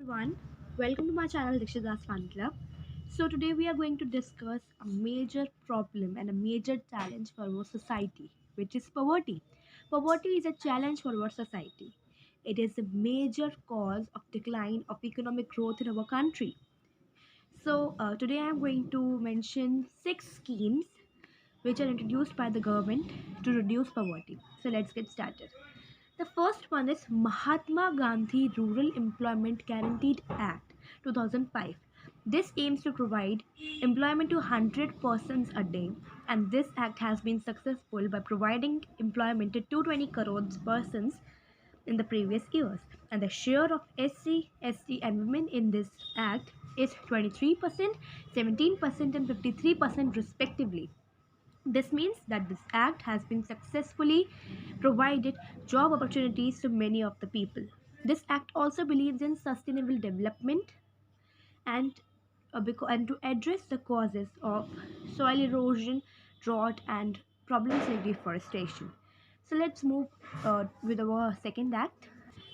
Everyone, welcome to my channel Deekshita's Fun Club. So today we are going to discuss a major problem and a major challenge for our society, which is poverty. Poverty is a challenge for our society. It is a major cause of decline of economic growth in our country. So today I am going to mention six schemes which are introduced by the government to reduce poverty. So let's get started. The first one is Mahatma Gandhi Rural Employment Guaranteed Act 2005. This aims to provide employment to 100 persons a day, and this act has been successful by providing employment to 220 crores persons in the previous years. And the share of SC, ST, and women in this act is 23%, 17%, and 53% respectively. This means that this act has been successfully provided job opportunities to many of the people. This act also believes in sustainable development and and to address the causes of soil erosion, drought, and problems like deforestation. So let's move with our second act.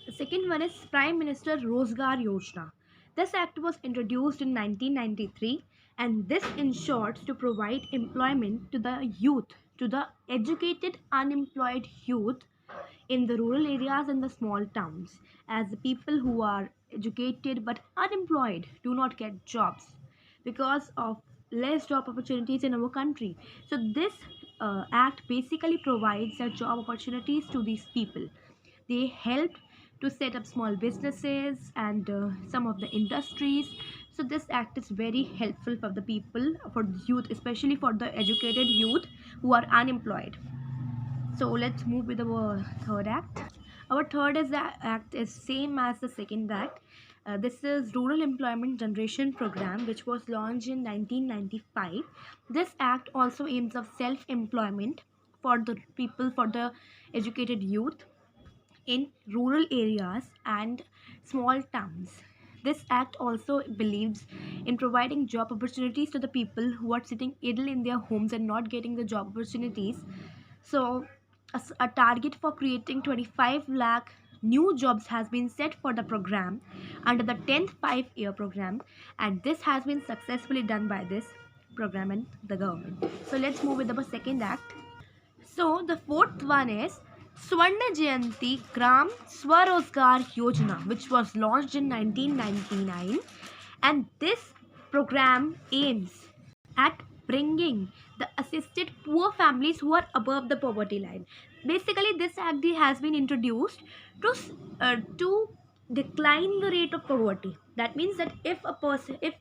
The second one is Prime Minister Rozgar Yojana. This act was introduced in 1993 and this ensures to provide employment to the youth, to the educated unemployed youth in the rural areas and the small towns, as the people who are educated but unemployed do not get jobs because of less job opportunities in our country. So this act basically provides job opportunities to these people. They helped to set up small businesses and some of the industries. So this act is very helpful for the people, for the youth, especially for the educated youth who are unemployed. So let's move with our third act. Our third is the act is same as the second act. This is Rural Employment Generation Program, which was launched in 1995. This act also aims of self-employment for the people, for the educated youth in rural areas and small towns. This act also believes in providing job opportunities to the people who are sitting idle in their homes and not getting the job opportunities. So, a target for creating 25 lakh new jobs has been set for the program under the 10th 5-year program, and this has been successfully done by this program and the government. So, let's move with the second act. So the fourth one is Swarna Jayanti Gram Swarozgar Yojana, which was launched in 1999, and this program aims at bringing the assisted poor families who are above the poverty line. Basically, this act has been introduced to decline the rate of poverty. That means that if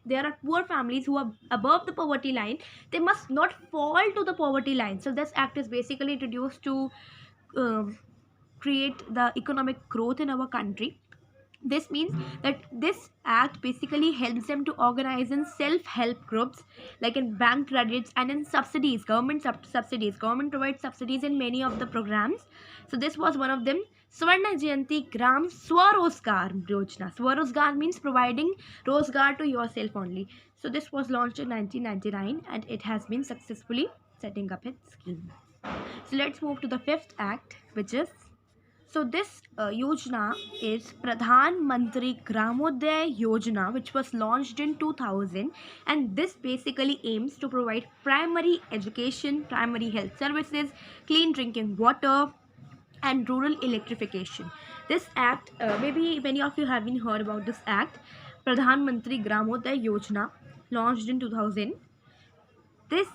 there are poor families who are above the poverty line, they must not fall to the poverty line. So this act is basically introduced to um, create the economic growth in our country. This means that this act basically helps them to organize in self-help groups, like in bank credits and in subsidies, subsidies. Government provides subsidies in many of the programs. So this was one of them. Swarna Jayanti Gram Swarozgar Yojana. Swarozgar means providing rozgar to yourself only. So this was launched in 1999 and it has been successfully setting up its scheme. So let's move to the fifth act, which is this yojana is Pradhan Mantri Gramodaya Yojana, which was launched in 2000, and this basically aims to provide primary education, primary health services, clean drinking water, and rural electrification. This act, maybe many of you haven't heard about this act, Pradhan Mantri Gramodaya Yojana, launched in 2000. This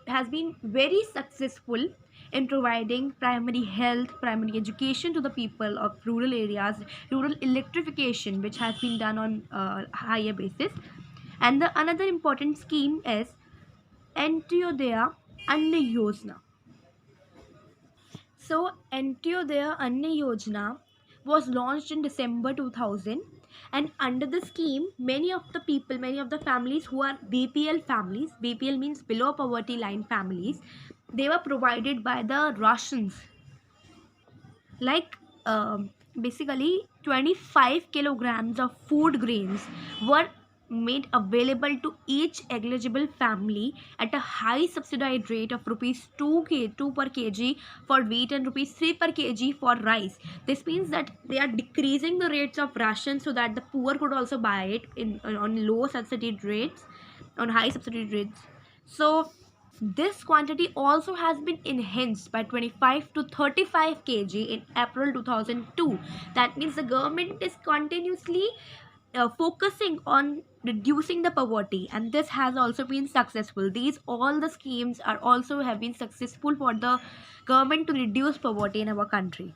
has been very successful in providing primary health, primary education to the people of rural areas, rural electrification, which has been done on higher basis. And the another important scheme is Antyodaya Anna Yojana. So Antyodaya Anna Yojana was launched in December 2000, and under the scheme many of the people, many of the families who are BPL families, BPL means below poverty line families, they were provided by the Russians, like basically 25 kilograms of food grains were made available to each eligible family at a high subsidized rate of rupees 2 per kg for wheat and rupees 3 per kg for rice. This means that they are decreasing the rates of ration so that the poor could also buy it on low subsidy rates, on high subsidy rates. So this quantity also has been enhanced by 25 to 35 kg in April 2002. That means the government is continuously focusing on reducing the poverty, and this has also been successful. These all the schemes are also have been successful for the government to reduce poverty in our country.